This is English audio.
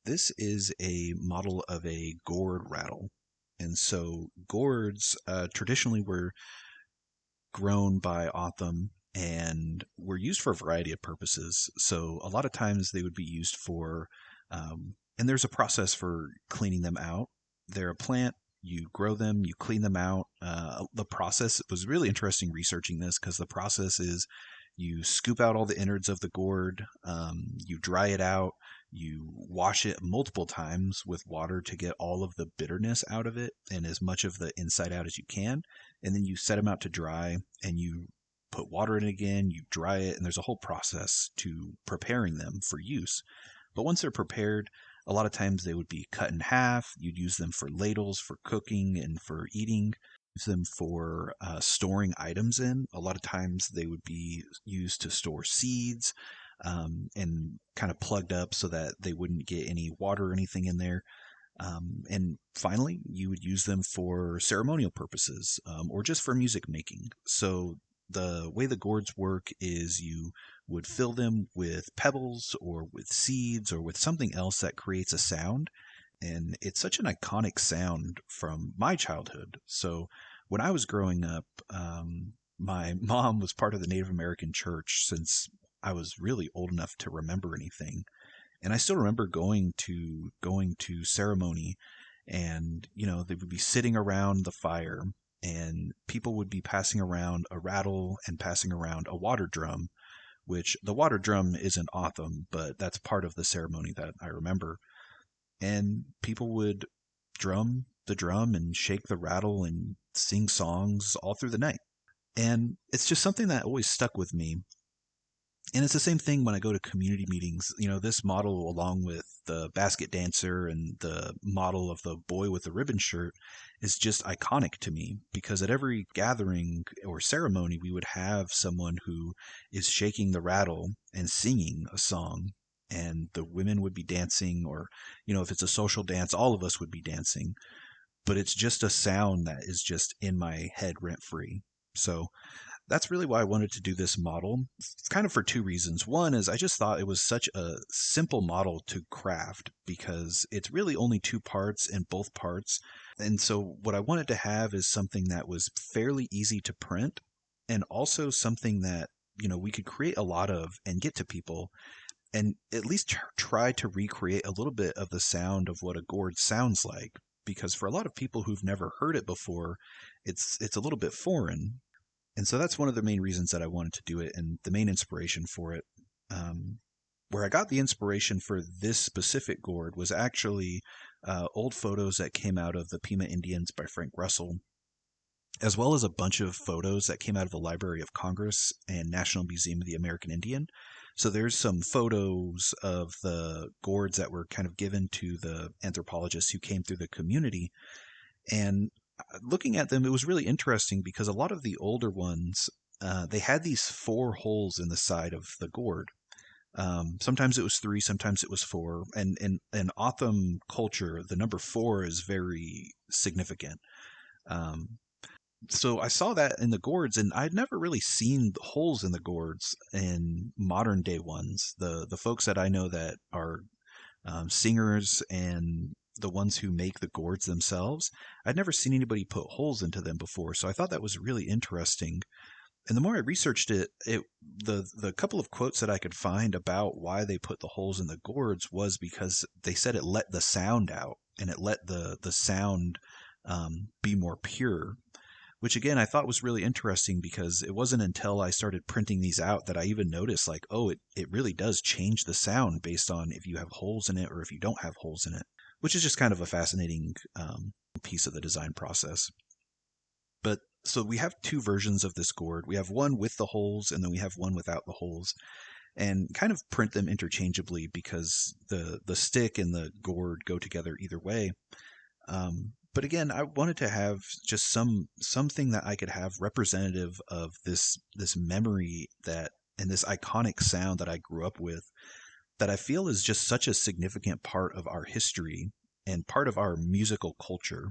This is a model of a gourd rattle. And so gourds traditionally were grown by Autumn and were used for a variety of purposes. So a lot of times they would be used for, and there's a process for cleaning them out. They're a plant. You grow them, you clean them out. The process was really interesting researching this because the process is you scoop out all the innards of the gourd, you dry it out, you wash it multiple times with water to get all of the bitterness out of it and as much of the inside out as you can. And then you set them out to dry and you put water in it again, you dry it, and there's a whole process to preparing them for use. But once they're prepared, a lot of times they would be cut in half. You'd use them for ladles, for cooking, and for eating. Use them for storing items in. A lot of times they would be used to store seeds and kind of plugged up so that they wouldn't get any water or anything in there. And finally, you would use them for ceremonial purposes or just for music making. So the way the gourds work is you would fill them with pebbles or with seeds or with something else that creates a sound. And it's such an iconic sound from my childhood. So when I was growing up, my mom was part of the Native American church since I was really old enough to remember anything. And I still remember going to ceremony, and they would be sitting around the fire, and people would be passing around a rattle and passing around a water drum, which the water drum isn't Autumn, but that's part of the ceremony that I remember. And people would drum the drum and shake the rattle and sing songs all through the night. And it's just something that always stuck with me. And it's the same thing when I go to community meetings. This model, along with the basket dancer and the model of the boy with the ribbon shirt, is just iconic to me because at every gathering or ceremony, we would have someone who is shaking the rattle and singing a song. And the women would be dancing, or, if it's a social dance, all of us would be dancing. But it's just a sound that is just in my head rent free. So that's really why I wanted to do this model. It's kind of for two reasons. One is I just thought it was such a simple model to craft because it's really only two parts and both parts. And so what I wanted to have is something that was fairly easy to print and also something that, we could create a lot of and get to people and at least try to recreate a little bit of the sound of what a gourd sounds like. Because for a lot of people who've never heard it before, it's a little bit foreign. And so that's one of the main reasons that I wanted to do it and the main inspiration for it. Where I got the inspiration for this specific gourd was actually old photos that came out of the Pima Indians by Frank Russell, as well as a bunch of photos that came out of the Library of Congress and National Museum of the American Indian. So there's some photos of the gourds that were kind of given to the anthropologists who came through the community. And looking at them, it was really interesting because a lot of the older ones, they had these 4 holes in the side of the gourd. Sometimes it was 3, sometimes it was 4. And in Autumn culture, the number 4 is very significant. So I saw that in the gourds, and I'd never really seen the holes in the gourds in modern day ones. The folks that I know that are singers and the ones who make the gourds themselves, I'd never seen anybody put holes into them before. So I thought that was really interesting. And the more I researched it, the couple of quotes that I could find about why they put the holes in the gourds was because they said it let the sound out and it let the sound be more pure. Which again, I thought was really interesting because it wasn't until I started printing these out that I even noticed like, oh, it really does change the sound based on if you have holes in it or if you don't have holes in it, which is just kind of a fascinating piece of the design process. But so we have 2 versions of this gourd. We have one with the holes and then we have one without the holes, and kind of print them interchangeably because the stick and the gourd go together either way. But again, I wanted to have just something that I could have representative of this memory that and this iconic sound that I grew up with that I feel is just such a significant part of our history and part of our musical culture.